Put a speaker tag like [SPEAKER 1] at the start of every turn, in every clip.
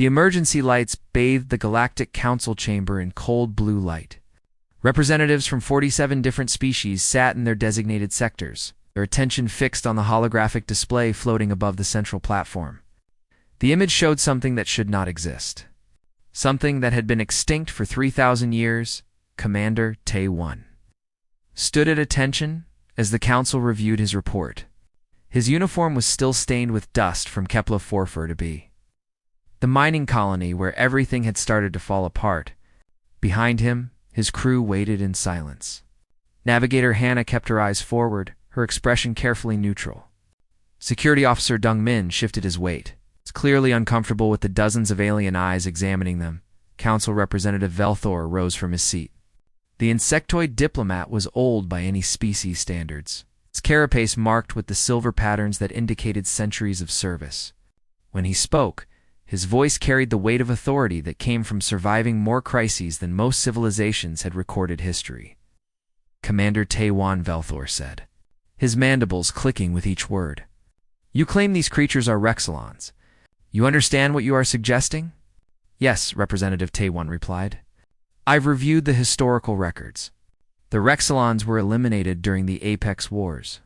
[SPEAKER 1] The emergency lights bathed the Galactic Council chamber in cold blue light. Representatives from 47 different species sat in their designated sectors, their attention fixed on the holographic display floating above the central platform. The image showed something that should not exist. Something that had been extinct for 3,000 years. Commander Tay-1 stood at attention as the council reviewed his report. His uniform was still stained with dust from Kepler-4b, the mining colony where everything had started to fall apart. Behind him, his crew waited in silence. Navigator Hannah kept her eyes forward, her expression carefully neutral. Security Officer Dong-min shifted his weight. He's clearly uncomfortable with the dozens of alien eyes examining them. Council Representative Velthor rose from his seat. The insectoid diplomat was old by any species standards, its carapace marked with the silver patterns that indicated centuries of service. When he spoke, his voice carried the weight of authority that came from surviving more crises than most civilizations had recorded history. Commander Tay-1, Velthor said, his mandibles clicking with each word. You claim these creatures are Rexilons. You understand what you are suggesting? Yes, Representative Tay-1 replied. I've reviewed the historical records. The Rexilons were eliminated during the Apex Wars.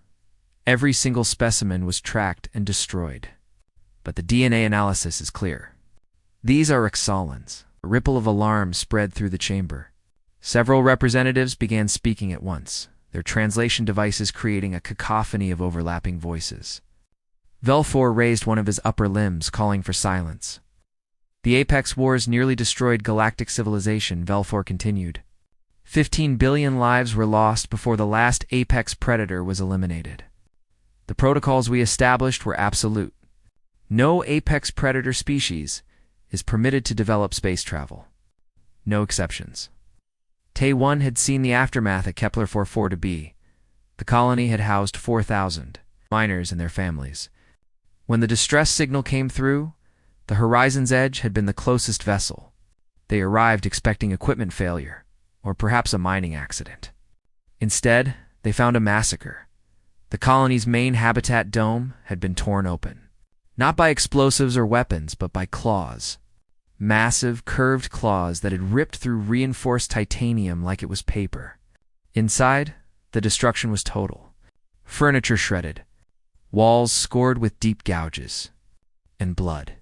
[SPEAKER 1] Every single specimen was tracked and destroyed. But the DNA analysis is clear. These are Rexilons. A ripple of alarm spread through the chamber. Several representatives began speaking at once, their translation devices creating a cacophony of overlapping voices. Velthor raised one of his upper limbs, calling for silence. The Apex Wars nearly destroyed galactic civilization, Velthor continued. 15 billion lives were lost before the last Apex Predator was eliminated. The protocols we established were absolute. No Apex Predator species is permitted to develop space travel. No exceptions. Tay-1 had seen the aftermath at Kepler-4b. The colony had housed 4,000 miners and their families. When the distress signal came through, the Horizon's Edge had been the closest vessel. They arrived expecting equipment failure, or perhaps a mining accident. Instead, they found a massacre. The colony's main habitat dome had been torn open. Not by explosives or weapons, but by claws. Massive, curved claws that had ripped through reinforced titanium like it was paper. Inside, the destruction was total. Furniture shredded. Walls scored with deep gouges. And blood.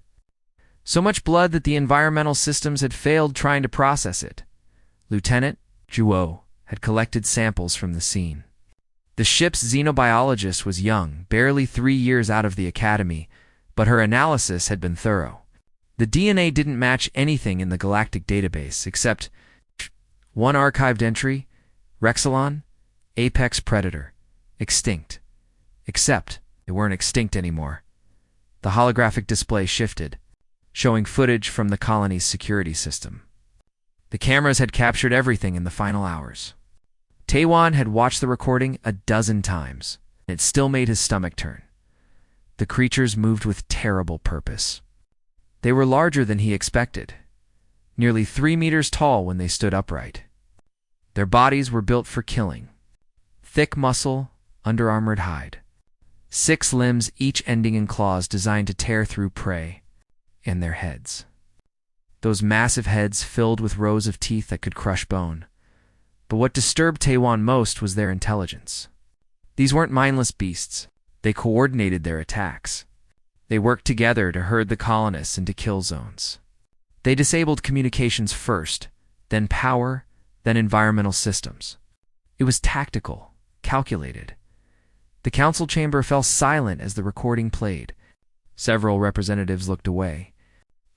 [SPEAKER 1] So much blood that the environmental systems had failed trying to process it. Lieutenant Zhuo had collected samples from the scene. The ship's xenobiologist was young, barely 3 years out of the academy, but her analysis had been thorough. The DNA didn't match anything in the galactic database except one archived entry, Rexilon, Apex Predator, extinct. Except they weren't extinct anymore. The holographic display shifted, showing footage from the colony's security system. The cameras had captured everything in the final hours. Tay-1 had watched the recording a dozen times, and it still made his stomach turn. The creatures moved with terrible purpose. They were larger than he expected, nearly 3 meters tall when they stood upright. Their bodies were built for killing. Thick muscle, under-armored hide. 6 limbs, each ending in claws designed to tear through prey, and their heads. Those massive heads filled with rows of teeth that could crush bone. But what disturbed Tay-1 most was their intelligence. These weren't mindless beasts. They coordinated their attacks. They worked together to herd the colonists into kill zones. They disabled communications first, then power, then environmental systems. It was tactical, calculated. The council chamber fell silent as the recording played. Several representatives looked away.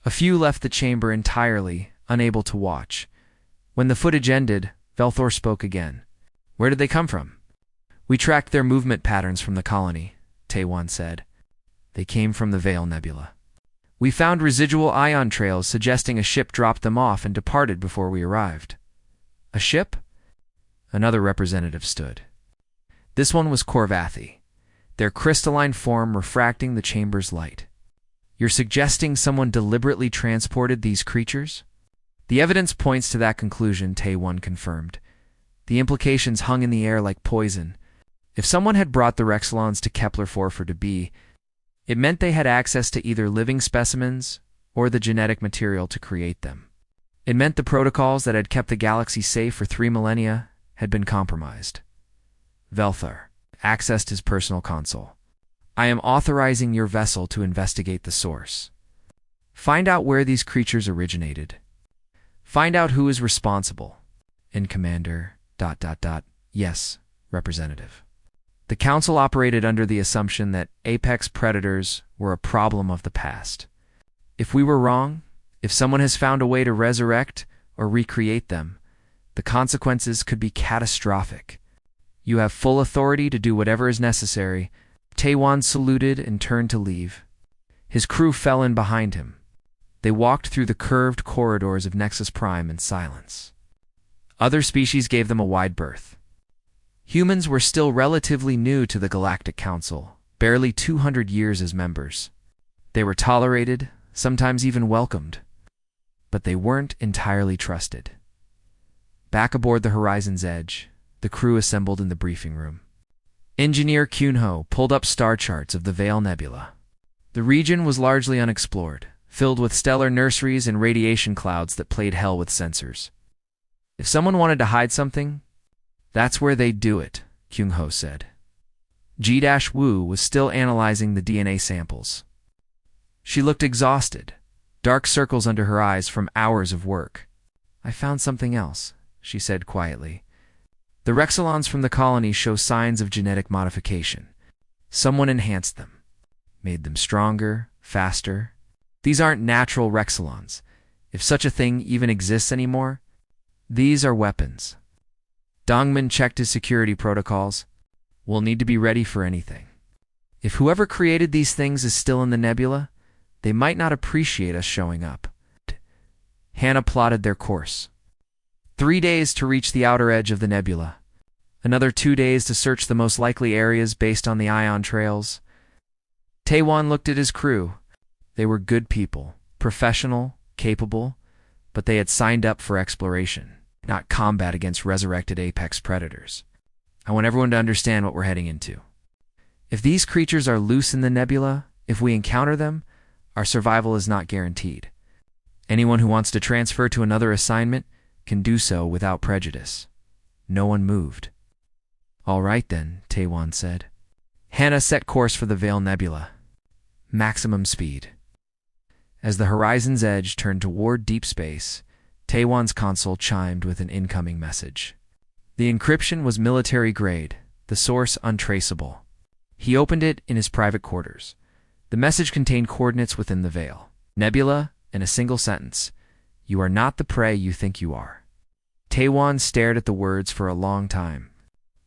[SPEAKER 1] A few left the chamber entirely, unable to watch. When the footage ended, Velthor spoke again. Where did they come from? We tracked their movement patterns from the colony, Tay-1 said. They came from the Veil Nebula. We found residual ion trails suggesting a ship dropped them off and departed before we arrived. A ship? Another representative stood. This one was Korvathi, their crystalline form refracting the chamber's light. You're suggesting someone deliberately transported these creatures? The evidence points to that conclusion, Tay-1 confirmed. The implications hung in the air like poison. If someone had brought the Rexilons to Kepler-4b, it meant they had access to either living specimens or the genetic material to create them. It meant the protocols that had kept the galaxy safe for 3 millennia had been compromised. Velthar accessed his personal console. I am authorizing your vessel to investigate the source. Find out where these creatures originated. Find out who is responsible. And Commander... Yes, Representative. The Council operated under the assumption that apex predators were a problem of the past. If we were wrong, if someone has found a way to resurrect or recreate them, the consequences could be catastrophic. You have full authority to do whatever is necessary. Taiwan saluted and turned to leave. His crew fell in behind him. They walked through the curved corridors of Nexus Prime in silence. Other species gave them a wide berth. Humans were still relatively new to the Galactic Council, barely 200 years as members. They were tolerated, sometimes even welcomed, but they weren't entirely trusted. Back aboard the Horizon's Edge, the crew assembled in the briefing room. Engineer Kunho pulled up star charts of the Veil Nebula. The region was largely unexplored, filled with stellar nurseries and radiation clouds that played hell with sensors. If someone wanted to hide something, that's where they'd do it, Kyung-ho said. G-Wu was still analyzing the DNA samples. She looked exhausted, dark circles under her eyes from hours of work. I found something else, she said quietly. The Rexilons from the colony show signs of genetic modification. Someone enhanced them, made them stronger, faster. These aren't natural Rexilons. If such a thing even exists anymore, these are weapons. Dongman checked his security protocols. We'll need to be ready for anything. If whoever created these things is still in the nebula, they might not appreciate us showing up. Hannah plotted their course. 3 days to reach the outer edge of the nebula. Another 2 days to search the most likely areas based on the ion trails. Taiwan looked at his crew. They were good people, professional, capable, but they had signed up for exploration, not combat against resurrected apex predators. I want everyone to understand what we're heading into. If these creatures are loose in the nebula, if we encounter them, our survival is not guaranteed. Anyone who wants to transfer to another assignment can do so without prejudice. No one moved. All right then, Taiwan said. Hannah set course for the Veil Nebula. Maximum speed. As the Horizon's Edge turned toward deep space, Taiwan's console chimed with an incoming message. The encryption was military-grade, the source untraceable. He opened it in his private quarters. The message contained coordinates within the Veil. Nebula, in a single sentence. You are not the prey you think you are. Taiwan stared at the words for a long time.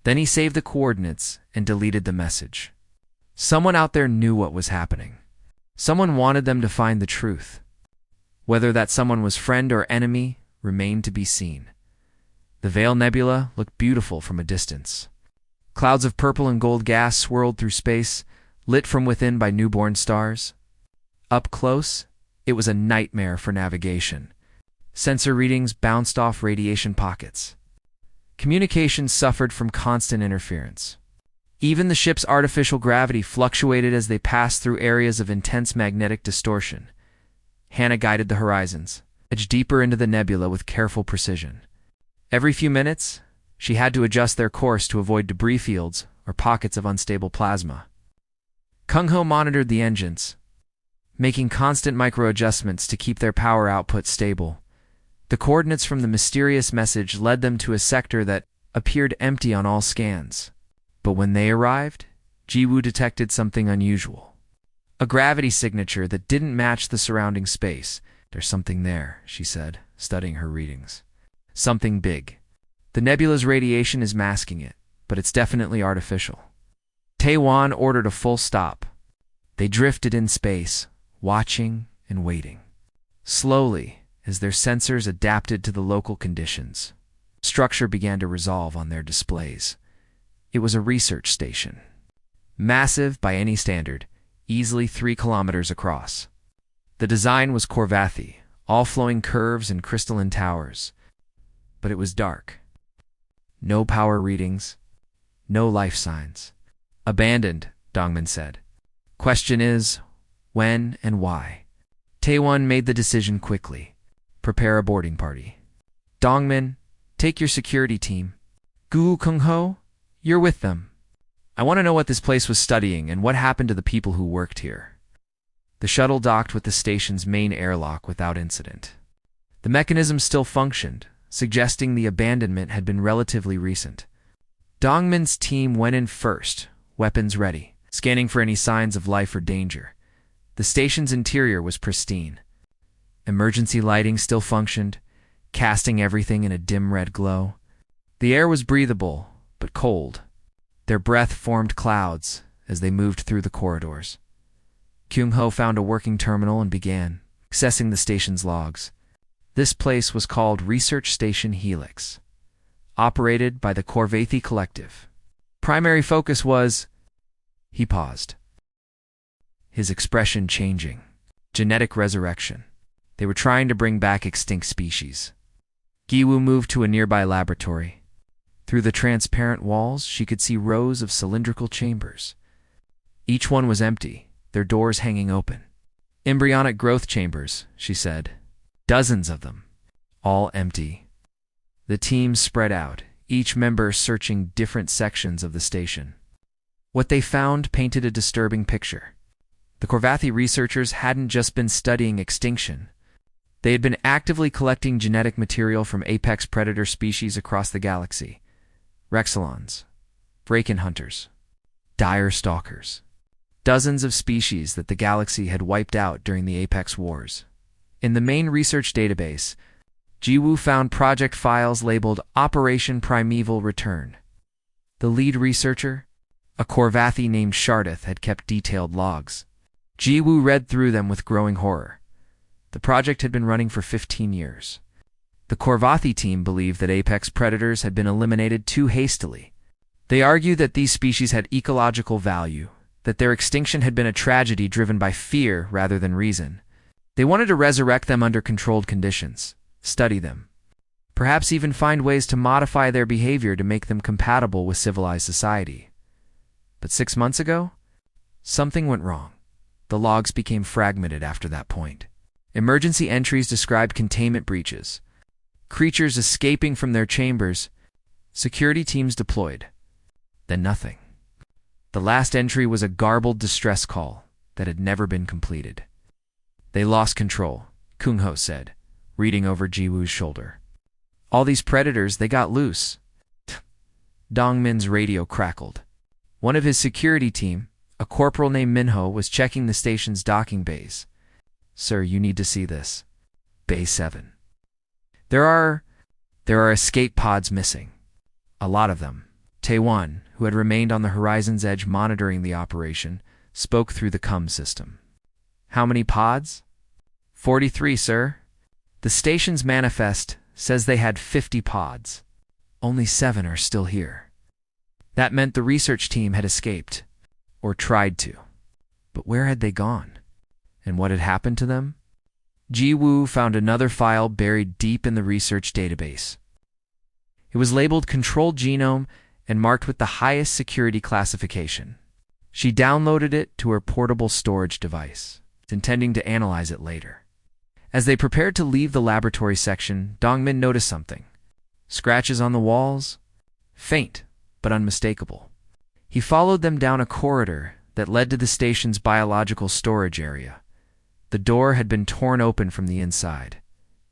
[SPEAKER 1] Then he saved the coordinates and deleted the message. Someone out there knew what was happening. Someone wanted them to find the truth. Whether that someone was friend or enemy remained to be seen. The Veil Nebula looked beautiful from a distance. Clouds of purple and gold gas swirled through space, lit from within by newborn stars. Up close, it was a nightmare for navigation. Sensor readings bounced off radiation pockets. Communication suffered from constant interference. Even the ship's artificial gravity fluctuated as they passed through areas of intense magnetic distortion. Hannah guided the Horizons, edged deeper into the nebula with careful precision. Every few minutes, she had to adjust their course to avoid debris fields or pockets of unstable plasma. Kung-ho monitored the engines, making constant micro-adjustments to keep their power output stable. The coordinates from the mysterious message led them to a sector that appeared empty on all scans. But when they arrived, Jiwoo detected something unusual. A gravity signature that didn't match the surrounding space. There's something there, she said, studying her readings. Something big. The nebula's radiation is masking it, but it's definitely artificial. Taiwan ordered a full stop. They drifted in space, watching and waiting. Slowly, as their sensors adapted to the local conditions, structure began to resolve on their displays. It was a research station. Massive by any standard, easily 3 kilometers across. The design was Corvathi, all flowing curves and crystalline towers. But it was dark. No power readings, no life signs. Abandoned, Dongman said. Question is, when and why? Taewon made the decision quickly. Prepare a boarding party. Dongmin, take your security team. Gu Kung-ho, you're with them. I want to know what this place was studying and what happened to the people who worked here. The shuttle docked with the station's main airlock without incident. The mechanism still functioned, suggesting the abandonment had been relatively recent. Dongmin's team went in first, weapons ready, scanning for any signs of life or danger. The station's interior was pristine. Emergency lighting still functioned, casting everything in a dim red glow. The air was breathable, but cold. Their breath formed clouds as they moved through the corridors. Kyung-ho found a working terminal and began accessing the station's logs. This place was called Research Station Helix, operated by the Korvathi Collective. Primary focus was... He paused, his expression changing. Genetic resurrection. They were trying to bring back extinct species. Giwoo moved to a nearby laboratory. Through the transparent walls, she could see rows of cylindrical chambers. Each one was empty, their doors hanging open. Embryonic growth chambers, she said. Dozens of them, all empty. The team spread out, each member searching different sections of the station. What they found painted a disturbing picture. The Korvathi researchers hadn't just been studying extinction. They had been actively collecting genetic material from apex predator species across the galaxy. Rexilons, break-in hunters, dire stalkers. Dozens of species that the galaxy had wiped out during the Apex Wars. In the main research database, Jiwoo found project files labeled Operation Primeval Return. The lead researcher, a Korvathi named Shardith, had kept detailed logs. Jiwoo read through them with growing horror. The project had been running for 15 years. The Korvathi team believed that apex predators had been eliminated too hastily. They argued that these species had ecological value, that their extinction had been a tragedy driven by fear rather than reason. They wanted to resurrect them under controlled conditions, study them, perhaps even find ways to modify their behavior to make them compatible with civilized society. But 6 months ago, something went wrong. The logs became fragmented after that point. Emergency entries described containment breaches, creatures escaping from their chambers, security teams deployed. Then nothing. The last entry was a garbled distress call that had never been completed. They lost control, Kung-ho said, reading over Jiwoo's shoulder. All these predators, they got loose. Dongmin's radio crackled. One of his security team, a corporal named Minho, was checking the station's docking bays. Sir, you need to see this. Bay 7. There are escape pods missing. A lot of them. Taewon, who had remained on the horizon's edge monitoring the operation, spoke through the comm system. How many pods? 43, sir. The station's manifest says they had 50 pods. Only 7 are still here. That meant the research team had escaped, or tried to. But where had they gone? And what had happened to them? Jiwoo found another file buried deep in the research database. It was labeled Controlled Genome and marked with the highest security classification. She downloaded it to her portable storage device, intending to analyze it later. As they prepared to leave the laboratory section, Dongmin noticed something. Scratches on the walls? Faint, but unmistakable. He followed them down a corridor that led to the station's biological storage area. The door had been torn open from the inside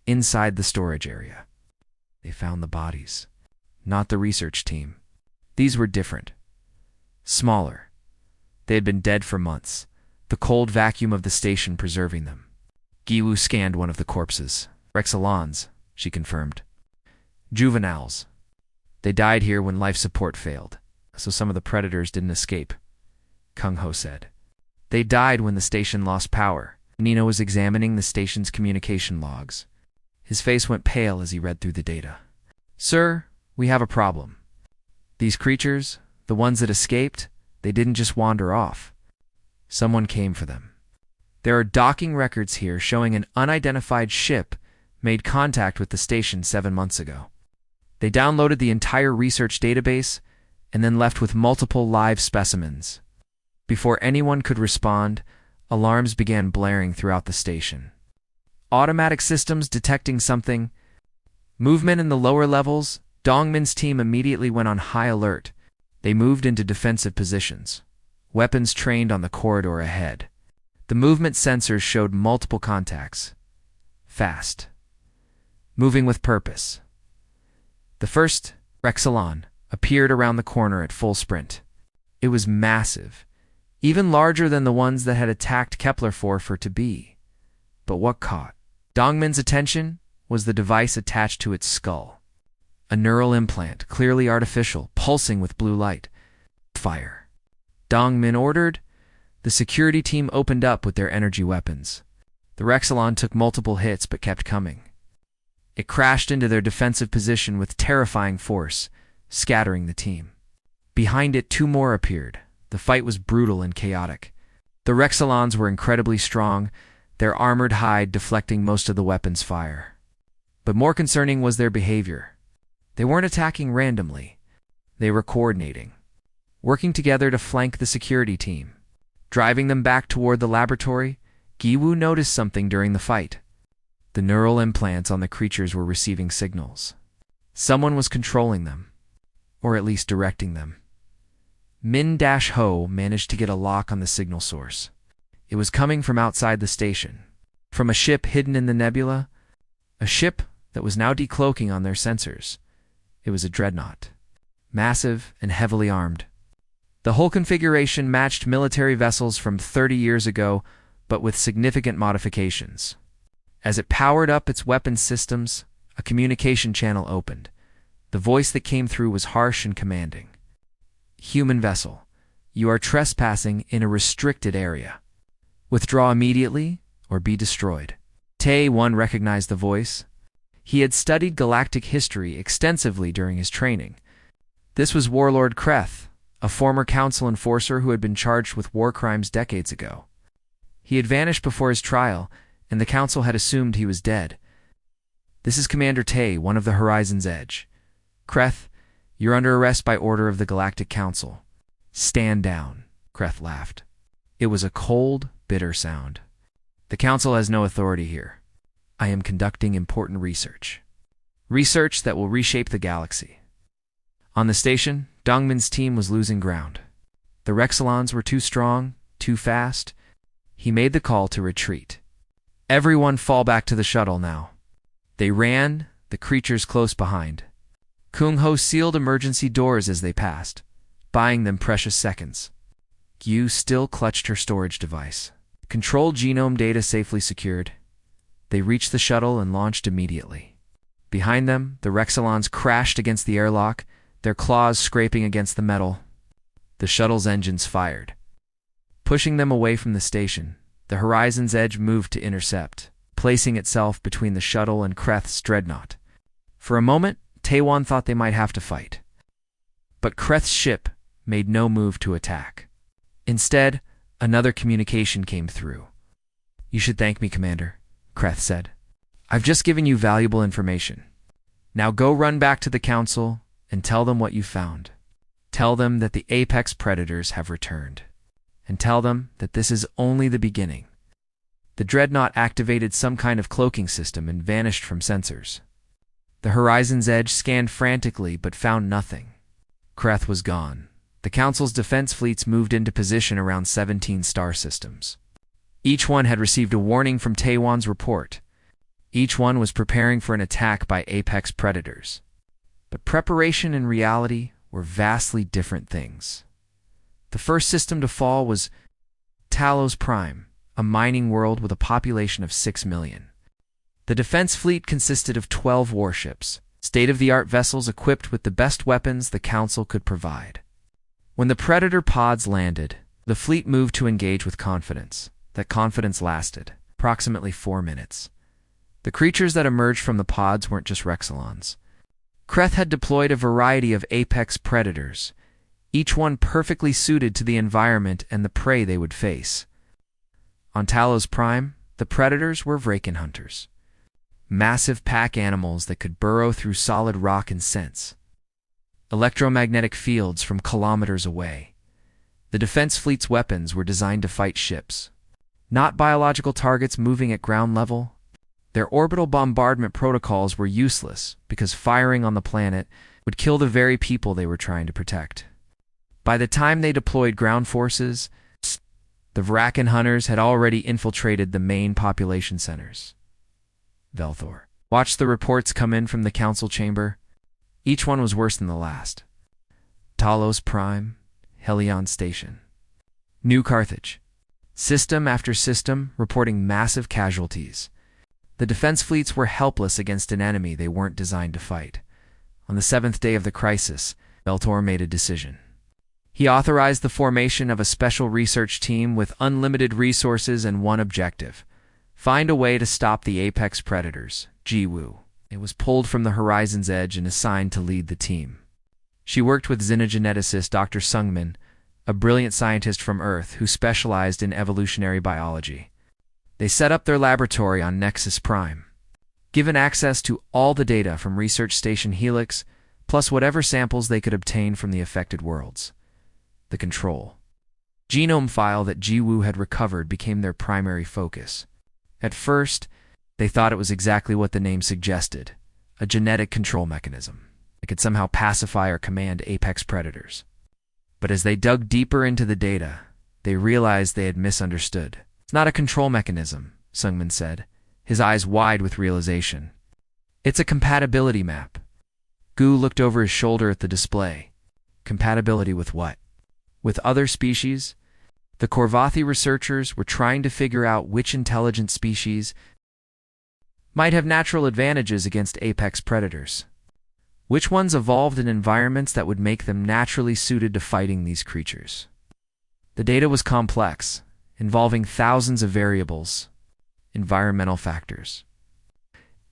[SPEAKER 1] the storage area. They found the bodies, not the research team. These were different. Smaller. They had been dead for months, the cold vacuum of the station preserving them. Giwoo scanned one of the corpses. Rexilons, she confirmed. Juveniles. They died here when life support failed, so some of the predators didn't escape, Kung-ho said. They died when the station lost power. Nino was examining the station's communication logs. His face went pale as he read through the data. Sir, we have a problem. These creatures, the ones that escaped, they didn't just wander off. Someone came for them. There are docking records here showing an unidentified ship made contact with the station 7 months ago. They downloaded the entire research database and then left with multiple live specimens. Before anyone could respond, alarms began blaring throughout the station. automatic systems detecting something. Movement in the lower levels, Dongmin's team immediately went on high alert. They moved into defensive positions, weapons trained on the corridor ahead. The movement sensors showed multiple contacts. Fast. Moving with purpose. The first, Rexelon, appeared around the corner at full sprint. It was massive, even larger than the ones that had attacked Kepler-4 for to be. But what caught Dongmin's attention was the device attached to its skull. A neural implant, clearly artificial, pulsing with blue light. Fire. Dongmin ordered. The security team opened up with their energy weapons. The Rexelon took multiple hits but kept coming. It crashed into their defensive position with terrifying force, scattering the team. Behind it, two more appeared. The fight was brutal and chaotic. The Rexelons were incredibly strong, their armored hide deflecting most of the weapon's fire. But more concerning was their behavior. They weren't attacking randomly. They were coordinating, working together to flank the security team. Driving them back toward the laboratory, Giwu noticed something during the fight. The neural implants on the creatures were receiving signals. Someone was controlling them, or at least directing them. Min-Ho managed to get a lock on the signal source. It was coming from outside the station, from a ship hidden in the nebula, a ship that was now decloaking on their sensors. It was a dreadnought, massive and heavily armed. The whole configuration matched military vessels from 30 years ago, but with significant modifications. As it powered up its weapons systems, a communication channel opened. The voice that came through was harsh and commanding. Human vessel, you are trespassing in a restricted area. Withdraw immediately or be destroyed. Tae-1 recognized the voice. He had studied galactic history extensively during his training. This was Warlord Kreth, a former council enforcer who had been charged with war crimes decades ago. He had vanished before his trial, and the council had assumed he was dead. This is Commander Tae, one of the Horizon's Edge. Kreth, you're under arrest by order of the Galactic Council. Stand down, Kreth laughed. It was a cold, bitter sound. The council has no authority here. I am conducting important research. Research that will reshape the galaxy. On the station, Dongmin's team was losing ground. The Rexelons were too strong, too fast. He made the call to retreat. Everyone fall back to the shuttle now. They ran, the creatures close behind. Kung-Ho sealed emergency doors as they passed, buying them precious seconds. Gyu still clutched her storage device. Controlled genome data safely secured. They reached the shuttle and launched immediately. Behind them, the Rexelons crashed against the airlock, their claws scraping against the metal. The shuttle's engines fired. Pushing them away from the station, the Horizon's Edge moved to intercept, placing itself between the shuttle and Kreth's dreadnought. For a moment, Tae-1 thought they might have to fight. But Kreth's ship made no move to attack. Instead, another communication came through. You should thank me, Commander, Kreth said. I've just given you valuable information. Now go run back to the Council and tell them what you found. Tell them that the apex predators have returned. And tell them that this is only the beginning. The dreadnought activated some kind of cloaking system and vanished from sensors. The Horizon's Edge scanned frantically but found nothing. Kreth was gone. The Council's defense fleets moved into position around 17 star systems. Each one had received a warning from Tae-1's report. Each one was preparing for an attack by apex predators. But preparation and reality were vastly different things. The first system to fall was Talos Prime, a mining world with a population of 6 million. The defense fleet consisted of 12 warships, state-of-the-art vessels equipped with the best weapons the Council could provide. When the Predator pods landed, the fleet moved to engage with confidence. That confidence lasted approximately 4 minutes. The creatures that emerged from the pods weren't just Rexelons. Kreth had deployed a variety of apex predators, each one perfectly suited to the environment and the prey they would face. On Talos Prime, the predators were Vraken hunters, massive pack animals that could burrow through solid rock and sense electromagnetic fields from kilometers away. The defense fleet's weapons were designed to fight ships, not biological targets moving at ground level. Their orbital bombardment protocols were useless because firing on the planet would kill the very people they were trying to protect. By the time they deployed ground forces, the Vrakan hunters had already infiltrated the main population centers. Velthor watched the reports come in from the council chamber. Each one was worse than the last. Talos Prime, Helion Station. New Carthage. System after system reporting massive casualties. The defense fleets were helpless against an enemy they weren't designed to fight. On the 7th day of the crisis, Veltor made a decision. He authorized the formation of a special research team with unlimited resources and one objective: find a way to stop the apex predators, Jiwoo. It was pulled from the horizon's edge and assigned to lead the team. She worked with xenogeneticist Dr. Sungmin, a brilliant scientist from Earth who specialized in evolutionary biology. They set up their laboratory on Nexus Prime. Given access to all the data from Research Station Helix, plus whatever samples they could obtain from the affected worlds. The control genome file that Jiwoo had recovered became their primary focus. At first, they thought it was exactly what the name suggested: a genetic control mechanism that could somehow pacify or command apex predators. But as they dug deeper into the data, they realized they had misunderstood. It's not a control mechanism, Sungmin said, his eyes wide with realization. It's a compatibility map. Gu looked over his shoulder at the display. Compatibility with what? With other species? The Korvathi researchers were trying to figure out which intelligent species might have natural advantages against apex predators. Which ones evolved in environments that would make them naturally suited to fighting these creatures? The data was complex, involving thousands of variables, environmental factors,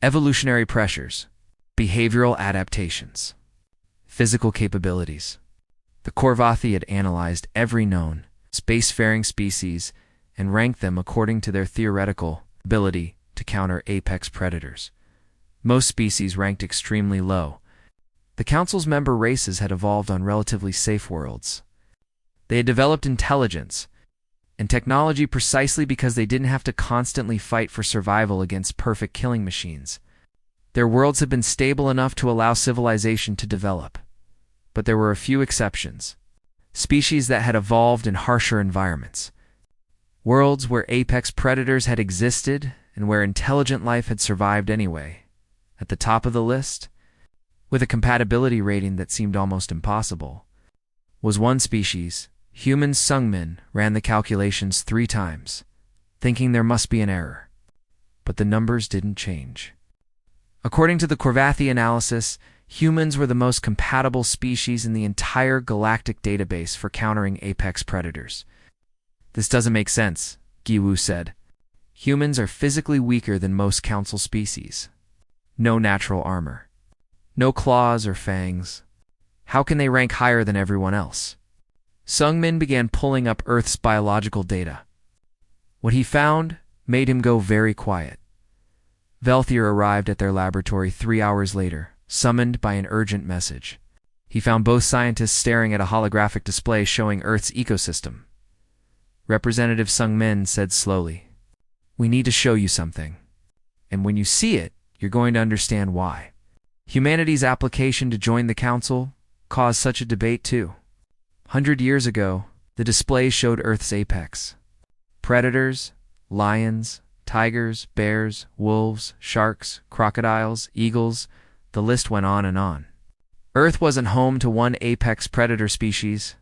[SPEAKER 1] evolutionary pressures, behavioral adaptations, physical capabilities. The Korvathi had analyzed every known spacefaring species and ranked them according to their theoretical ability to counter apex predators. Most species ranked extremely low. The Council's member races had evolved on relatively safe worlds. They had developed intelligence and technology precisely because they didn't have to constantly fight for survival against perfect killing machines. Their worlds had been stable enough to allow civilization to develop. But there were a few exceptions. Species that had evolved in harsher environments. Worlds where apex predators had existed and where intelligent life had survived anyway. At the top of the list, with a compatibility rating that seemed almost impossible, was one species. Human Sungmin ran the calculations 3 times, thinking there must be an error. But the numbers didn't change. According to the Korvathi analysis, humans were the most compatible species in the entire galactic database for countering apex predators. This doesn't make sense, Jiwoo said. Humans are physically weaker than most council species. No natural armor. No claws or fangs. How can they rank higher than everyone else? Sungmin began pulling up Earth's biological data. What he found made him go very quiet. Velthier arrived at their laboratory 3 hours later, summoned by an urgent message. He found both scientists staring at a holographic display showing Earth's ecosystem. Representative Sungmin said slowly, "We need to show you something. And when you see it, you're going to understand why. Humanity's application to join the Council caused such a debate too. 100 years ago, the display showed Earth's apex. Predators, lions, tigers, bears, wolves, sharks, crocodiles, eagles, the list went on and on. Earth wasn't home to one apex predator species.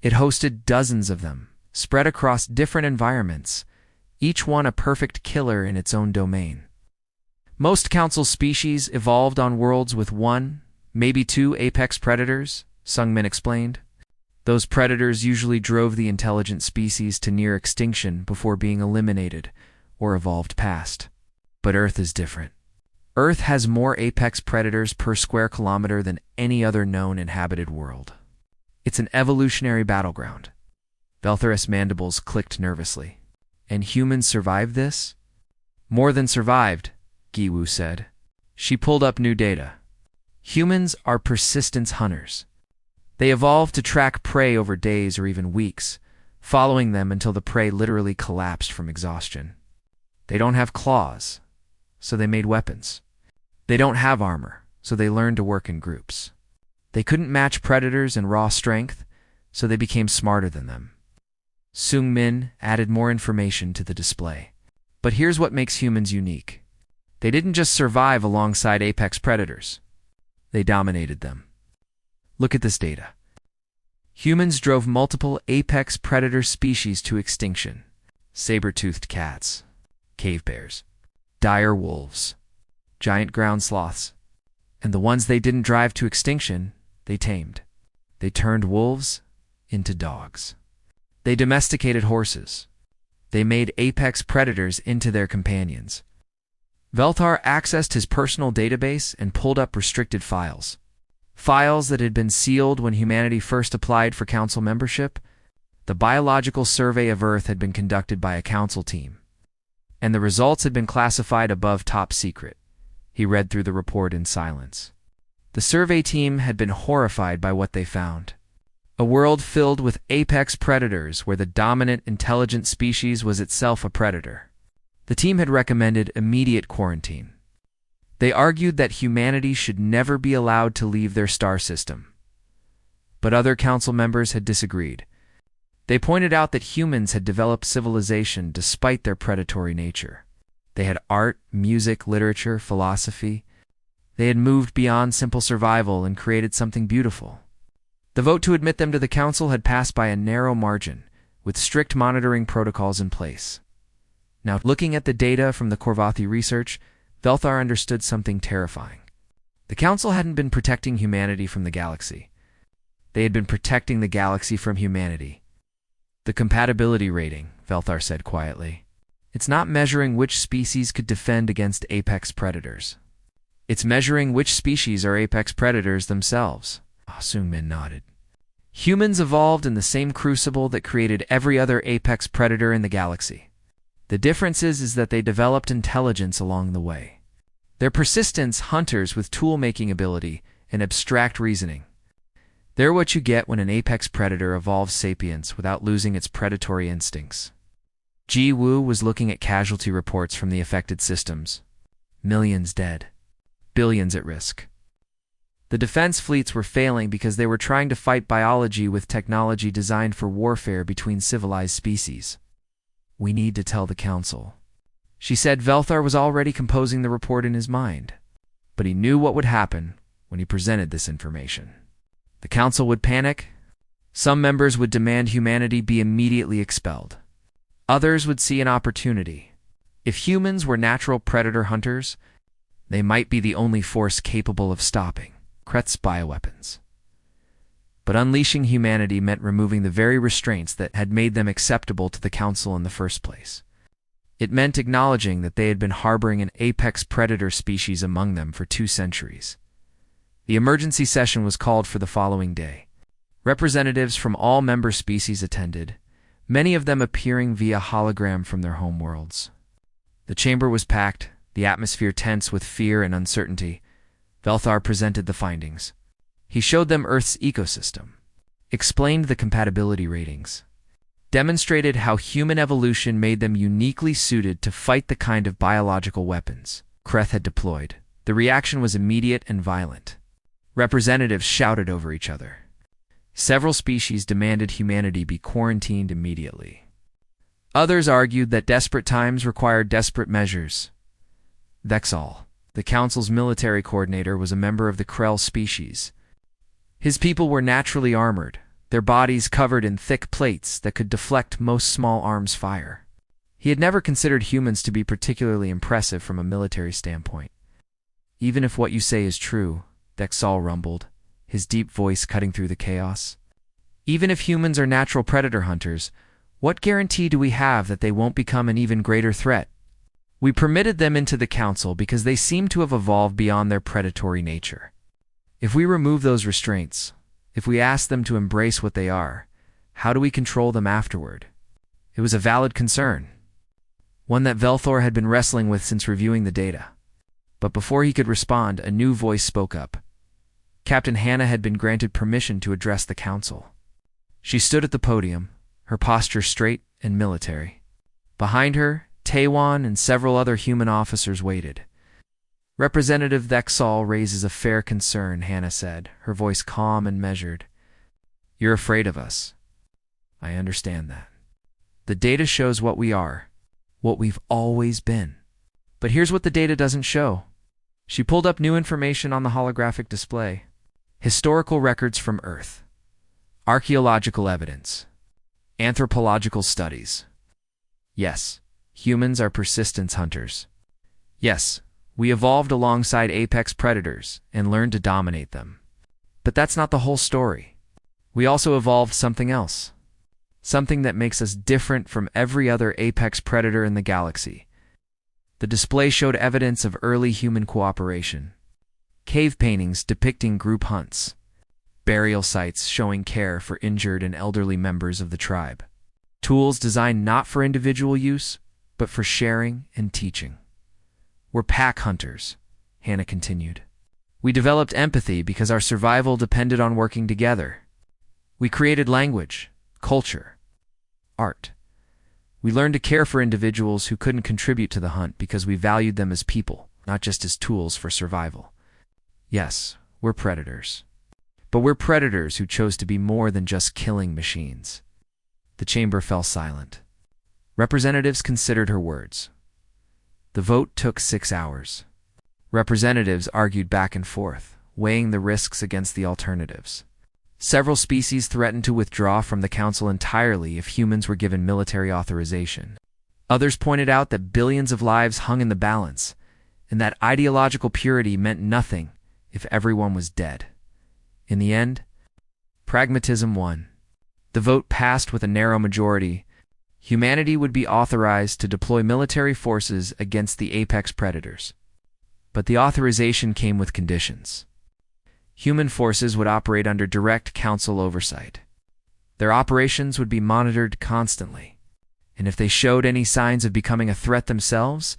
[SPEAKER 1] It hosted dozens of them, spread across different environments, each one a perfect killer in its own domain. Most Council species evolved on worlds with 1, maybe 2 apex predators," Sungmin explained. Those predators usually drove the intelligent species to near extinction before being eliminated or evolved past. But Earth is different. Earth has more apex predators per square kilometer than any other known inhabited world. It's an evolutionary battleground. Velthor's mandibles clicked nervously. And humans survived this? More than survived, Jiwoo said. She pulled up new data. Humans are persistence hunters. They evolved to track prey over days or even weeks, following them until the prey literally collapsed from exhaustion. They don't have claws, so they made weapons. They don't have armor, so they learned to work in groups. They couldn't match predators in raw strength, so they became smarter than them. Sung Min added more information to the display. But here's what makes humans unique. They didn't just survive alongside apex predators. They dominated them. Look at this data. Humans drove multiple apex predator species to extinction. Saber-toothed cats, cave bears, dire wolves, giant ground sloths. And the ones they didn't drive to extinction, they tamed. They turned wolves into dogs. They domesticated horses. They made apex predators into their companions. Velthar accessed his personal database and pulled up restricted files. Files that had been sealed when humanity first applied for council membership. The biological survey of Earth had been conducted by a council team, and the results had been classified above top secret. He read through the report in silence. The survey team had been horrified by what they found. A world filled with apex predators where the dominant intelligent species was itself a predator. The team had recommended immediate quarantine. They argued that humanity should never be allowed to leave their star system. But other council members had disagreed. They pointed out that humans had developed civilization despite their predatory nature. They had art, music, literature, philosophy. They had moved beyond simple survival and created something beautiful. The vote to admit them to the council had passed by a narrow margin, with strict monitoring protocols in place. Now, looking at the data from the Korvathi research, Velthar understood something terrifying. The council hadn't been protecting humanity from the galaxy. They had been protecting the galaxy from humanity. The compatibility rating, Velthar said quietly. It's not measuring which species could defend against apex predators. It's measuring which species are apex predators themselves. Sung Min nodded. Humans evolved in the same crucible that created every other apex predator in the galaxy. The difference is that they developed intelligence along the way. They're persistence hunters with tool-making ability and abstract reasoning. They're what you get when an apex predator evolves sapience without losing its predatory instincts. Ji Wu was looking at casualty reports from the affected systems. Millions dead. Billions at risk. The defense fleets were failing because they were trying to fight biology with technology designed for warfare between civilized species. We need to tell the council. She said Velthar was already composing the report in his mind, but he knew what would happen when he presented this information. The council would panic. Some members would demand humanity be immediately expelled. Others would see an opportunity. If humans were natural predator hunters, they might be the only force capable of stopping Kret's bioweapons. But unleashing humanity meant removing the very restraints that had made them acceptable to the council in the first place. It meant acknowledging that they had been harboring an apex predator species among them for 2 centuries. The emergency session was called for the following day. Representatives from all member species attended, many of them appearing via hologram from their homeworlds. The chamber was packed, the atmosphere tense with fear and uncertainty. Velthar presented the findings. He showed them Earth's ecosystem, explained the compatibility ratings, demonstrated how human evolution made them uniquely suited to fight the kind of biological weapons Kreth had deployed. The reaction was immediate and violent. Representatives shouted over each other. Several species demanded humanity be quarantined immediately. Others argued that desperate times required desperate measures. Vexal, the council's military coordinator, was a member of the Krell species. His people were naturally armored, their bodies covered in thick plates that could deflect most small arms fire. He had never considered humans to be particularly impressive from a military standpoint. Even if what you say is true, Vexal rumbled, his deep voice cutting through the chaos. Even if humans are natural predator hunters, what guarantee do we have that they won't become an even greater threat? We permitted them into the council because they seem to have evolved beyond their predatory nature. If we remove those restraints, if we ask them to embrace what they are, how do we control them afterward? It was a valid concern, one that Velthor had been wrestling with since reviewing the data. But before he could respond, a new voice spoke up. Captain Hannah had been granted permission to address the council. She stood at the podium, her posture straight and military. Behind her, Taiwan and several other human officers waited, Representative Thexall raises a fair concern, Hannah said, her voice calm and measured. You're afraid of us. I understand that. The data shows what we are, what we've always been. But here's what the data doesn't show. She pulled up new information on the holographic display. Historical records from Earth. Archaeological evidence. Anthropological studies. Yes, humans are persistence hunters. Yes, we evolved alongside apex predators and learned to dominate them. But that's not the whole story. We also evolved something else. Something that makes us different from every other apex predator in the galaxy. The display showed evidence of early human cooperation. Cave paintings depicting group hunts. Burial sites showing care for injured and elderly members of the tribe. Tools designed not for individual use, but for sharing and teaching. We're pack hunters, Hannah continued. We developed empathy because our survival depended on working together. We created language, culture, art. We learned to care for individuals who couldn't contribute to the hunt because we valued them as people, not just as tools for survival. Yes, we're predators. But we're predators who chose to be more than just killing machines. The chamber fell silent. Representatives considered her words. The vote took 6 hours. Representatives argued back and forth, weighing the risks against the alternatives. Several species threatened to withdraw from the council entirely if humans were given military authorization. Others pointed out that billions of lives hung in the balance, and that ideological purity meant nothing if everyone was dead. In the end, pragmatism won. The vote passed with a narrow majority. Humanity would be authorized to deploy military forces against the apex predators. But the authorization came with conditions. Human forces would operate under direct council oversight. Their operations would be monitored constantly, and if they showed any signs of becoming a threat themselves,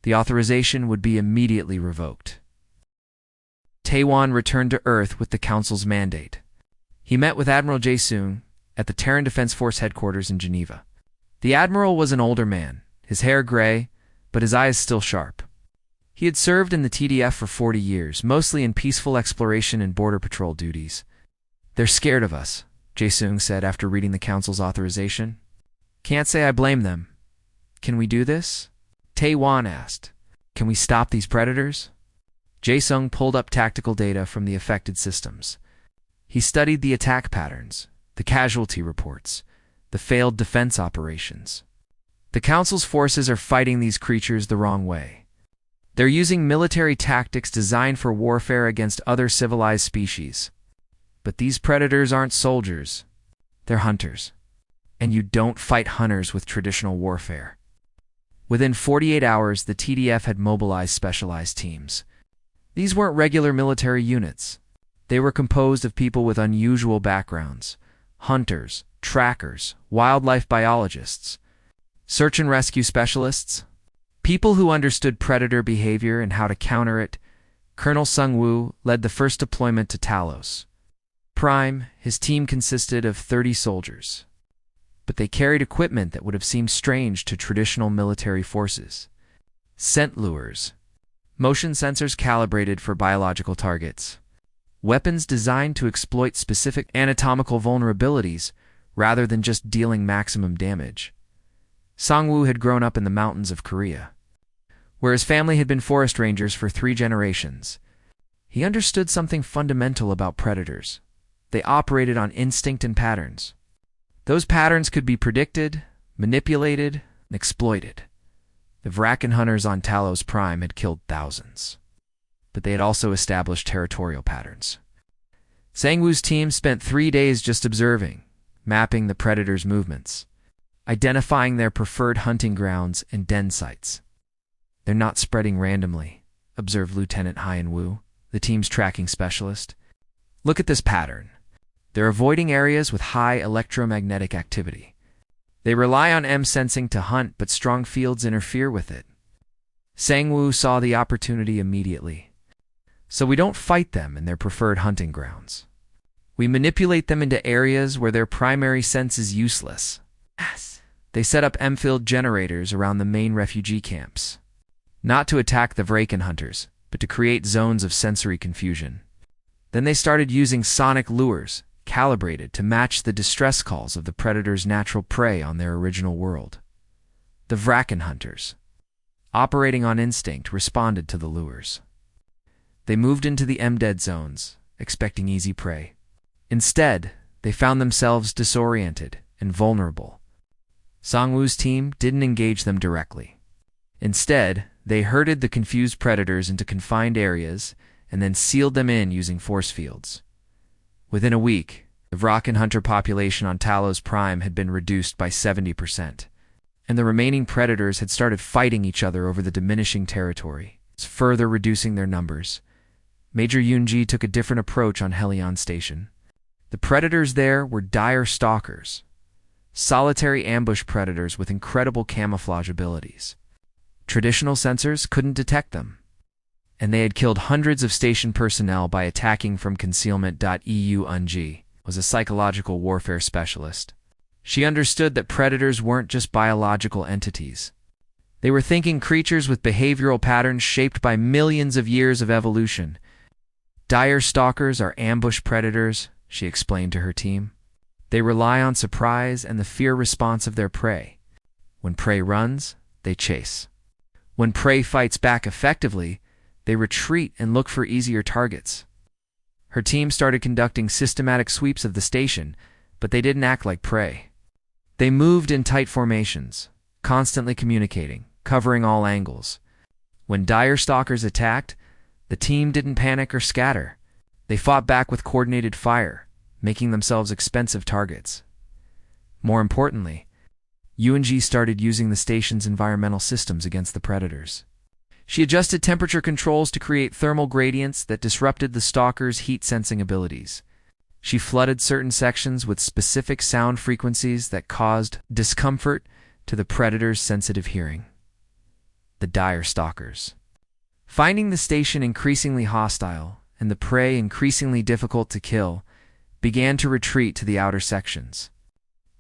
[SPEAKER 1] the authorization would be immediately revoked. Taiwan returned to Earth with the Council's mandate. He met with Admiral Jae-sung at the Terran Defense Force headquarters in Geneva. The Admiral was an older man, his hair gray, but his eyes still sharp. He had served in the TDF for 40 years, mostly in peaceful exploration and border patrol duties. They're scared of us, Jae-sung said after reading the Council's authorization. Can't say I blame them. Can we do this? Tae-wan asked. Can we stop these predators? Jae-sung pulled up tactical data from the affected systems. He studied the attack patterns, the casualty reports, the failed defense operations. The Council's forces are fighting these creatures the wrong way. They're using military tactics designed for warfare against other civilized species. But these predators aren't soldiers. They're hunters. And you don't fight hunters with traditional warfare. Within 48 hours, the TDF had mobilized specialized teams. These weren't regular military units. They were composed of people with unusual backgrounds: hunters, trackers, wildlife biologists, search and rescue specialists, people who understood predator behavior and how to counter it. Colonel Sung-woo led the first deployment to Talos. Prime, his team consisted of 30 soldiers. But they carried equipment that would have seemed strange to traditional military forces. Scent lures, motion sensors calibrated for biological targets, weapons designed to exploit specific anatomical vulnerabilities rather than just dealing maximum damage. Sang-woo had grown up in the mountains of Korea, where his family had been forest rangers for 3 generations. He understood something fundamental about predators. They operated on instinct and patterns. Those patterns could be predicted, manipulated, and exploited. The Vrakan hunters on Talos Prime had killed thousands, but they had also established territorial patterns. Sang-woo's team spent 3 days just observing, mapping the predators' movements, identifying their preferred hunting grounds and den sites. They're not spreading randomly, observed Lieutenant Hyen-woo, the team's tracking specialist. Look at this pattern. They're avoiding areas with high electromagnetic activity. They rely on M-sensing to hunt, but strong fields interfere with it. Sang-woo saw the opportunity immediately. So we don't fight them in their preferred hunting grounds. We manipulate them into areas where their primary sense is useless. They set up M-field generators around the main refugee camps. Not to attack the Vrakan hunters, but to create zones of sensory confusion. Then they started using sonic lures, calibrated to match the distress calls of the predator's natural prey on their original world. The Vraken hunters, operating on instinct, responded to the lures. They moved into the M-dead zones, expecting easy prey. Instead, they found themselves disoriented and vulnerable. Songwoo's team didn't engage them directly. Instead, they herded the confused predators into confined areas and then sealed them in using force fields. Within a week, the Vraken hunter population on Talos Prime had been reduced by 70%, and the remaining predators had started fighting each other over the diminishing territory, further reducing their numbers. Major Yunji took a different approach on Helion Station. The predators there were dire stalkers, solitary ambush predators with incredible camouflage abilities. Traditional sensors couldn't detect them, and they had killed hundreds of station personnel by attacking from concealment. Yunji was a psychological warfare specialist. She understood that predators weren't just biological entities. They were thinking creatures with behavioral patterns shaped by millions of years of evolution. Dire stalkers are ambush predators, she explained to her team. They rely on surprise and the fear response of their prey. When prey runs, they chase. When prey fights back effectively, they retreat and look for easier targets. Her team started conducting systematic sweeps of the station, but they didn't act like prey. They moved in tight formations, constantly communicating, covering all angles. When dire stalkers attacked, the team didn't panic or scatter. They fought back with coordinated fire, making themselves expensive targets. More importantly, Yunji started using the station's environmental systems against the predators. She adjusted temperature controls to create thermal gradients that disrupted the stalkers' heat-sensing abilities. She flooded certain sections with specific sound frequencies that caused discomfort to the predators' sensitive hearing. The dire stalkers, finding the station increasingly hostile and the prey increasingly difficult to kill, began to retreat to the outer sections.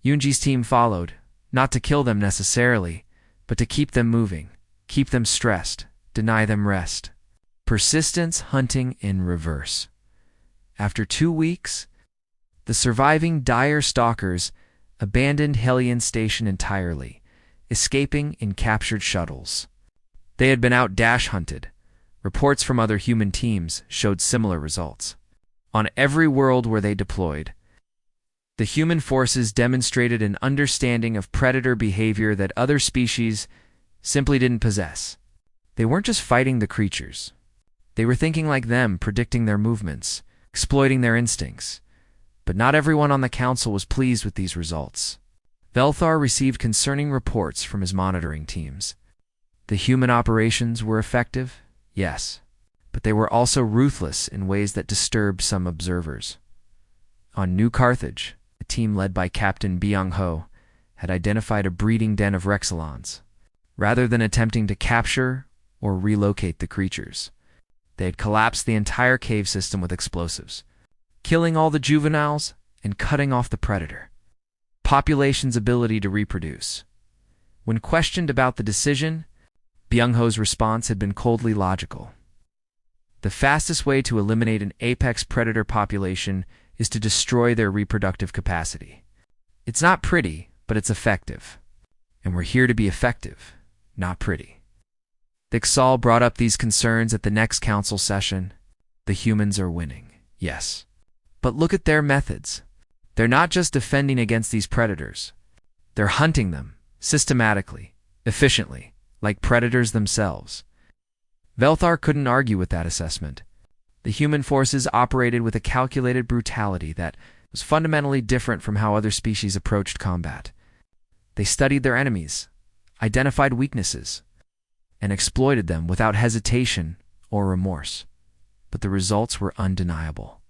[SPEAKER 1] Yunji's team followed, not to kill them necessarily, but to keep them moving, keep them stressed, deny them rest. Persistence hunting in reverse. After 2 weeks, the surviving dire stalkers abandoned Helion Station entirely, escaping in captured shuttles. They had been out-dash hunted. Reports from other human teams showed similar results. On every world where they deployed, the human forces demonstrated an understanding of predator behavior that other species simply didn't possess. They weren't just fighting the creatures. They were thinking like them, predicting their movements, exploiting their instincts. But not everyone on the council was pleased with these results. Velthar received concerning reports from his monitoring teams. The human operations were effective, yes, but they were also ruthless in ways that disturbed some observers. On New Carthage, a team led by Captain Byung-ho had identified a breeding den of Rexilons. Rather than attempting to capture or relocate the creatures, they had collapsed the entire cave system with explosives, killing all the juveniles and cutting off the predator. Population's ability to reproduce. When questioned about the decision, Byung-ho's response had been coldly logical. The fastest way to eliminate an apex predator population is to destroy their reproductive capacity. It's not pretty, but it's effective. And we're here to be effective, not pretty. Thixal brought up these concerns at the next council session. The humans are winning, yes. But look at their methods. They're not just defending against these predators. They're hunting them, systematically, efficiently, like predators themselves. Velthar couldn't argue with that assessment. The human forces operated with a calculated brutality that was fundamentally different from how other species approached combat. They studied their enemies, identified weaknesses, and exploited them without hesitation or remorse. But the results were undeniable.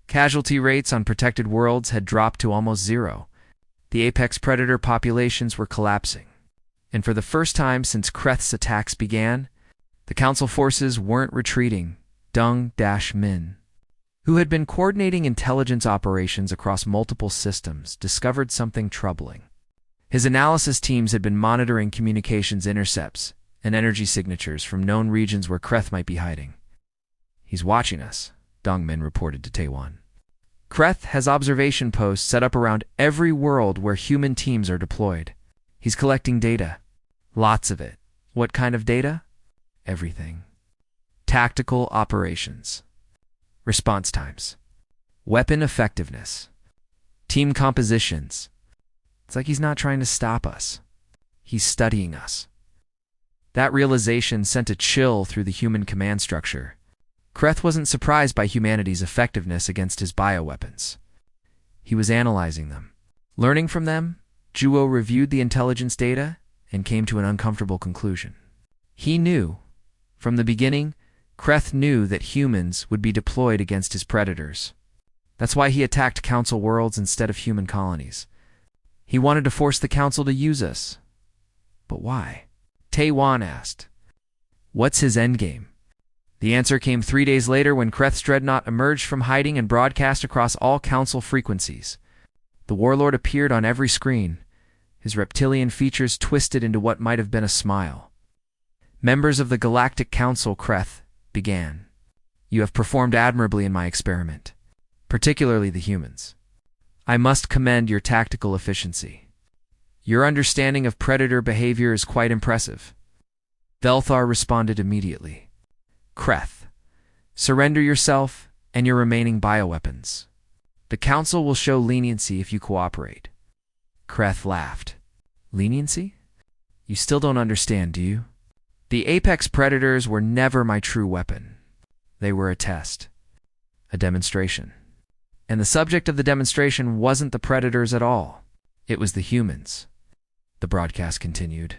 [SPEAKER 1] Casualty rates on protected worlds had dropped to almost zero. The apex predator populations were collapsing. And for the first time since Kreth's attacks began, the Council forces weren't retreating. Dung-Min, who had been coordinating intelligence operations across multiple systems, discovered something troubling. His analysis teams had been monitoring communications intercepts and energy signatures from known regions where Kreth might be hiding. He's watching us, Dongmin reported to Taewon. Kreth has observation posts set up around every world where human teams are deployed. He's collecting data. Lots of it. What kind of data? Everything. Tactical operations. Response times. Weapon effectiveness. Team compositions. It's like he's not trying to stop us. He's studying us. That realization sent a chill through the human command structure. Kreth wasn't surprised by humanity's effectiveness against his bioweapons. He was analyzing them. Learning from them, Juo reviewed the intelligence data and came to an uncomfortable conclusion. He knew, from the beginning, Kreth knew that humans would be deployed against his predators. That's why he attacked Council worlds instead of human colonies. He wanted to force the Council to use us. But why? Taewon asked. What's his endgame? The answer came 3 days later when Kreth's dreadnought emerged from hiding and broadcast across all Council frequencies. The warlord appeared on every screen, his reptilian features twisted into what might have been a smile. Members of the Galactic Council, Kreth began. You have performed admirably in my experiment, particularly the humans. I must commend your tactical efficiency. Your understanding of predator behavior is quite impressive. Velthar responded immediately. Kreth, surrender yourself and your remaining bioweapons. The Council will show leniency if you cooperate. Kreth laughed. Leniency? You still don't understand, do you? The apex predators were never my true weapon. They were a test, a demonstration. And the subject of the demonstration wasn't the predators at all. It was the humans. The broadcast continued.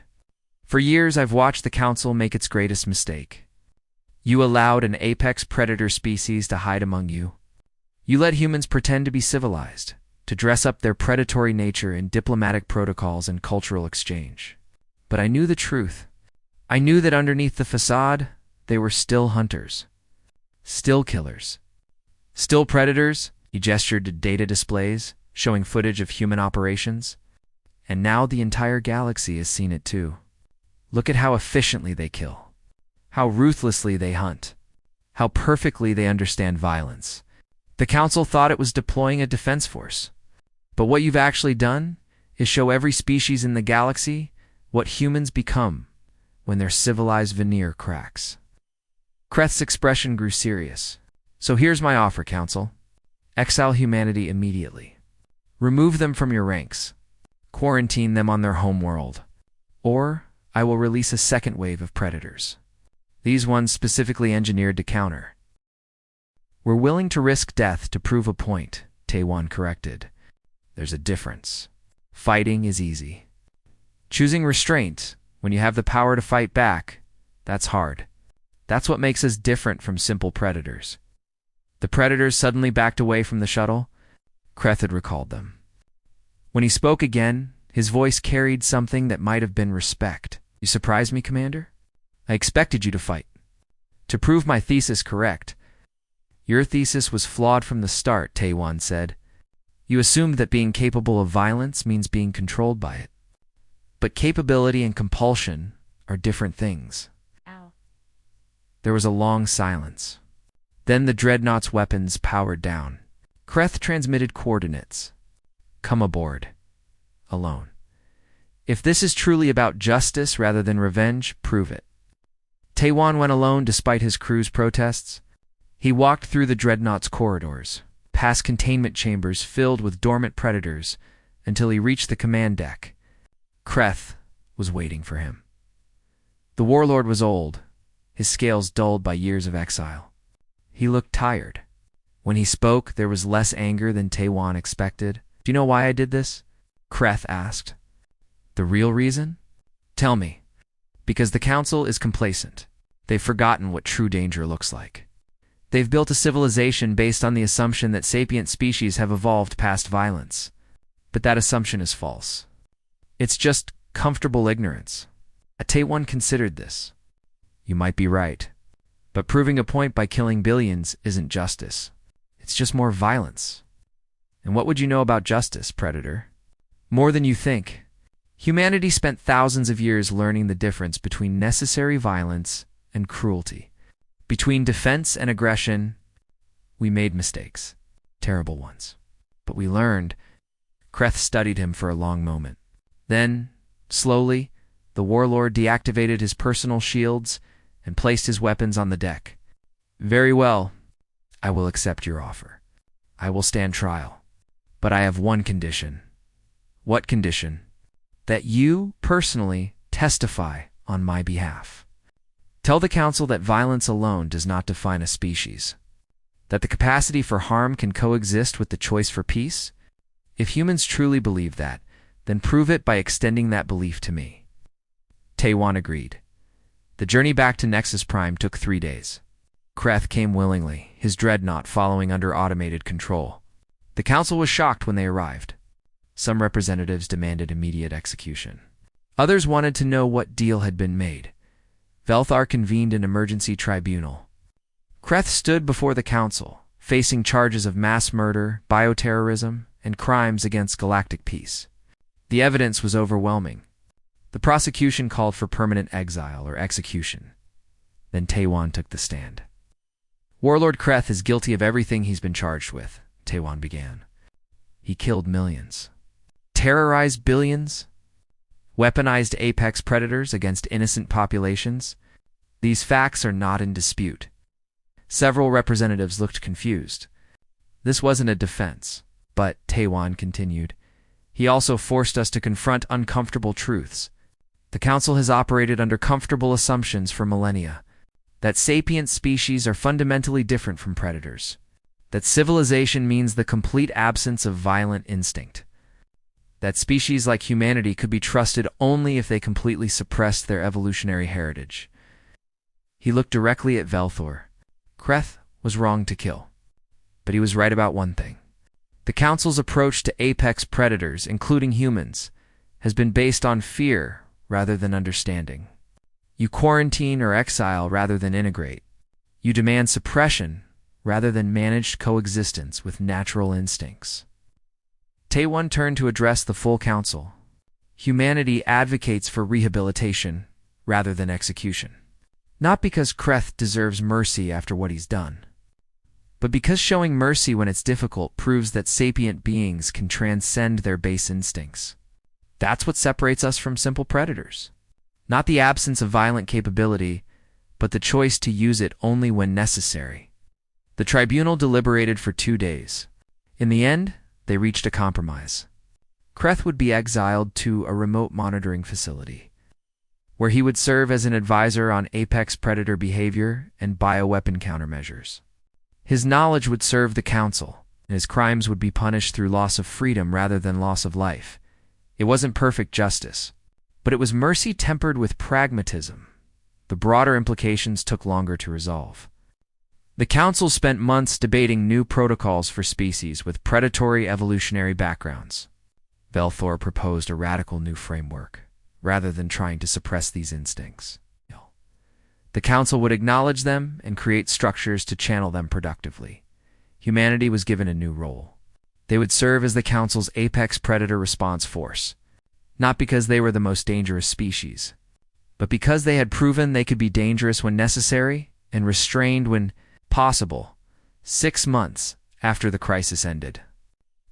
[SPEAKER 1] For years, I've watched the Council make its greatest mistake. You allowed an apex predator species to hide among you. You let humans pretend to be civilized, to dress up their predatory nature in diplomatic protocols and cultural exchange. But I knew the truth. I knew that underneath the facade, they were still hunters. Still killers. Still predators. He gestured to data displays, showing footage of human operations. And now the entire galaxy has seen it too. Look at how efficiently they kill. How ruthlessly they hunt. How perfectly they understand violence. The Council thought it was deploying a defense force. But what you've actually done is show every species in the galaxy what humans become when their civilized veneer cracks. Kreth's expression grew serious. So here's my offer, Council. Exile humanity immediately. Remove them from your ranks. Quarantine them on their homeworld. Or I will release a second wave of predators. These ones specifically engineered to counter. We're willing to risk death to prove a point, Taewon corrected. There's a difference. Fighting is easy. Choosing restraint, when you have the power to fight back, that's hard. That's what makes us different from simple predators. The predators suddenly backed away from the shuttle. Kreth had recalled them. When he spoke again, his voice carried something that might have been respect. You surprised me, Commander? I expected you to fight. To prove my thesis correct. Your thesis was flawed from the start, Taewon said. You assumed that being capable of violence means being controlled by it. But capability and compulsion are different things.
[SPEAKER 2] Ow.
[SPEAKER 1] There was a long silence. Then the dreadnought's weapons powered down. Kreth transmitted coordinates. Come aboard. Alone. If this is truly about justice rather than revenge, prove it. Taewon went alone despite his crew's protests. He walked through the dreadnought's corridors, past containment chambers filled with dormant predators, until he reached the command deck. Kreth was waiting for him. The warlord was old, his scales dulled by years of exile. He looked tired. When he spoke, there was less anger than Taewon expected. Do you know why I did this? Kreth asked. The real reason? Tell me. Because the Council is complacent. They've forgotten what true danger looks like. They've built a civilization based on the assumption that sapient species have evolved past violence. But that assumption is false. It's just comfortable ignorance. Taewon considered this. You might be right. But proving a point by killing billions isn't justice. It's just more violence. And what would you know about justice, Predator? More than you think. Humanity spent thousands of years learning the difference between necessary violence and cruelty. Between defense and aggression, we made mistakes. Terrible ones. But we learned. Kreth studied him for a long moment. Then, slowly, the warlord deactivated his personal shields and placed his weapons on the deck. Very well. I will accept your offer. I will stand trial. But I have one condition. What condition? That you, personally, testify on my behalf. Tell the Council that violence alone does not define a species. That the capacity for harm can coexist with the choice for peace? If humans truly believe that, then prove it by extending that belief to me. Taiwan agreed. The journey back to Nexus Prime took 3 days. Kreth came willingly, his dreadnought following under automated control. The Council was shocked when they arrived. Some representatives demanded immediate execution. Others wanted to know what deal had been made. Velthar convened an emergency tribunal. Kreth stood before the Council, facing charges of mass murder, bioterrorism, and crimes against galactic peace. The evidence was overwhelming. The prosecution called for permanent exile or execution. Then Taiwan took the stand. Warlord Kreth is guilty of everything he's been charged with, Taiwan began. He killed millions, terrorized billions, weaponized apex predators against innocent populations. These facts are not in dispute. Several representatives looked confused. This wasn't a defense, but, Taiwan continued, he also forced us to confront uncomfortable truths. The Council has operated under comfortable assumptions for millennia. That sapient species are fundamentally different from predators. That civilization means the complete absence of violent instinct. That species like humanity could be trusted only if they completely suppressed their evolutionary heritage. He looked directly at Velthor. Kreth was wrong to kill. But he was right about one thing. The Council's approach to apex predators, including humans, has been based on fear rather than understanding. You quarantine or exile rather than integrate. You demand suppression rather than managed coexistence with natural instincts. Taiwan turned to address the full Council. Humanity advocates for rehabilitation rather than execution. Not because Kreth deserves mercy after what he's done, but because showing mercy when it's difficult proves that sapient beings can transcend their base instincts. That's what separates us from simple predators. Not the absence of violent capability, but the choice to use it only when necessary. The tribunal deliberated for 2 days. In the end, they reached a compromise. Kreth would be exiled to a remote monitoring facility, where he would serve as an advisor on apex predator behavior and bioweapon countermeasures. His knowledge would serve the Council, and his crimes would be punished through loss of freedom rather than loss of life. It wasn't perfect justice, but it was mercy tempered with pragmatism. The broader implications took longer to resolve. The Council spent months debating new protocols for species with predatory evolutionary backgrounds. Velthor proposed a radical new framework, rather than trying to suppress these instincts. The Council would acknowledge them and create structures to channel them productively. Humanity was given a new role. They would serve as the Council's apex predator response force, not because they were the most dangerous species, but because they had proven they could be dangerous when necessary and restrained when possible. 6 months after the crisis ended,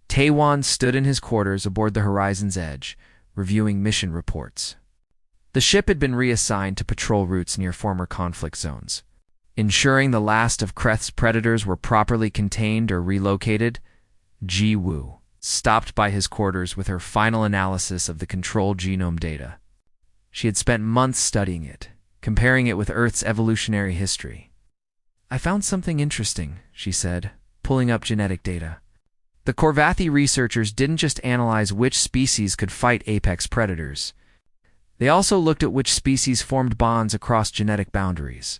[SPEAKER 1] Taiwan stood in his quarters aboard the Horizon's Edge, reviewing mission reports. The ship had been reassigned to patrol routes near former conflict zones. Ensuring the last of Kreth's predators were properly contained or relocated, Ji Wu stopped by his quarters with her final analysis of the control genome data. She had spent months studying it, comparing it with Earth's evolutionary history. "I found something interesting," she said, pulling up genetic data. The Korvathi researchers didn't just analyze which species could fight apex predators. They also looked at which species formed bonds across genetic boundaries,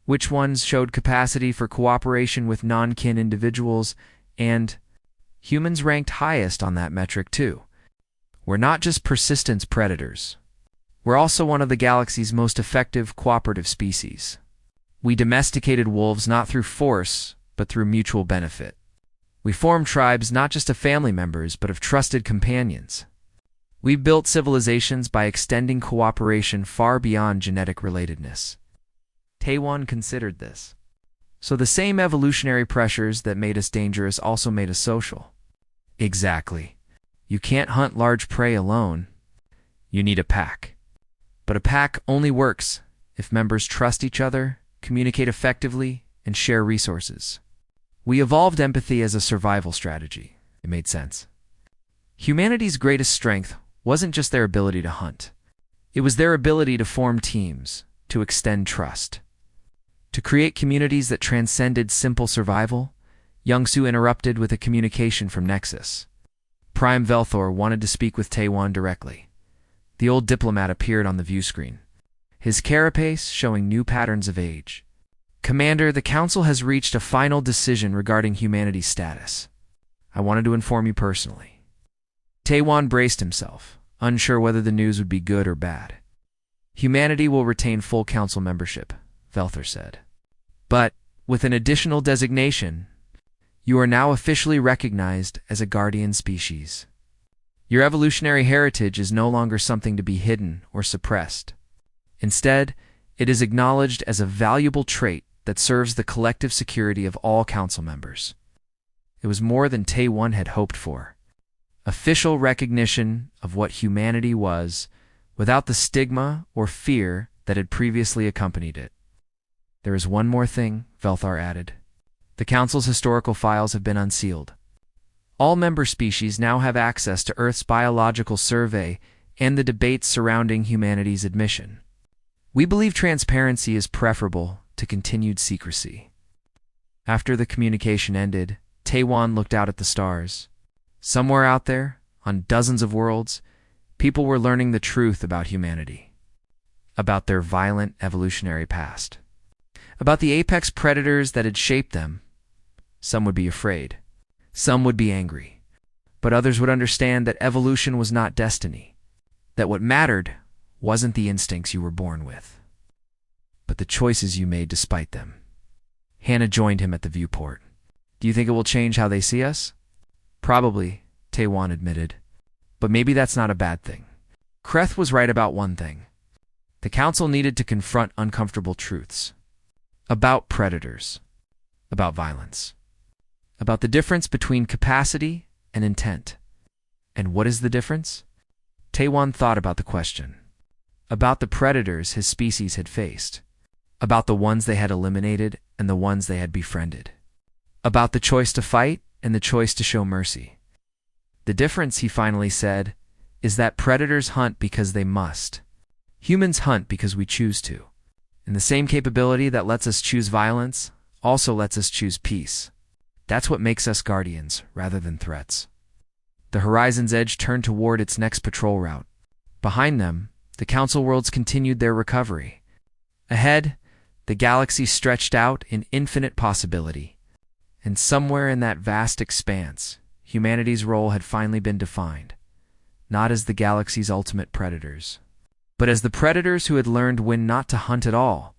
[SPEAKER 1] which ones showed capacity for cooperation with non-kin individuals, and humans ranked highest on that metric too. We're not just persistence predators. We're also one of the galaxy's most effective cooperative species. We domesticated wolves not through force, but through mutual benefit. We formed tribes not just of family members, but of trusted companions. We built civilizations by extending cooperation far beyond genetic relatedness. Taewon considered this. So the same evolutionary pressures that made us dangerous also made us social. Exactly. You can't hunt large prey alone. You need a pack. But a pack only works if members trust each other, communicate effectively, and share resources. We evolved empathy as a survival strategy. It made sense. Humanity's greatest strength wasn't just their ability to hunt. It was their ability to form teams, to extend trust. To create communities that transcended simple survival, Youngsu interrupted with a communication from Nexus. Prime Velthor wanted to speak with Taewon directly. The old diplomat appeared on the view screen, his carapace showing new patterns of age. Commander, the Council has reached a final decision regarding humanity's status. I wanted to inform you personally. Taewon braced himself, unsure whether the news would be good or bad. Humanity will retain full Council membership, Velthor said. But, with an additional designation, you are now officially recognized as a guardian species. Your evolutionary heritage is no longer something to be hidden or suppressed. Instead, it is acknowledged as a valuable trait that serves the collective security of all Council members. It was more than Taewon had hoped for. Official recognition of what humanity was, without the stigma or fear that had previously accompanied it. There is one more thing, Velthar added. The Council's historical files have been unsealed. All member species now have access to Earth's biological survey and the debates surrounding humanity's admission. We believe transparency is preferable to continued secrecy. After the communication ended, Taewon looked out at the stars. Somewhere out there, on dozens of worlds, people were learning the truth about humanity, about their violent evolutionary past, about the apex predators that had shaped them. Some would be afraid, some would be angry, but others would understand that evolution was not destiny, that what mattered wasn't the instincts you were born with, but the choices you made despite them. Hannah joined him at the viewport. Do you think it will change how they see us? Probably, Taewon admitted. But maybe that's not a bad thing. Kreth was right about one thing. The Council needed to confront uncomfortable truths. About predators. About violence. About the difference between capacity and intent. And what is the difference? Taewon thought about the question. About the predators his species had faced. About the ones they had eliminated and the ones they had befriended. About the choice to fight and the choice to show mercy. The difference, he finally said, is that predators hunt because they must. Humans hunt because we choose to. And the same capability that lets us choose violence also lets us choose peace. That's what makes us guardians, rather than threats. The Horizon's Edge turned toward its next patrol route. Behind them, the Council worlds continued their recovery. Ahead, the galaxy stretched out in infinite possibility. And somewhere in that vast expanse, humanity's role had finally been defined, not as the galaxy's ultimate predators, but as the predators who had learned when not to hunt at all,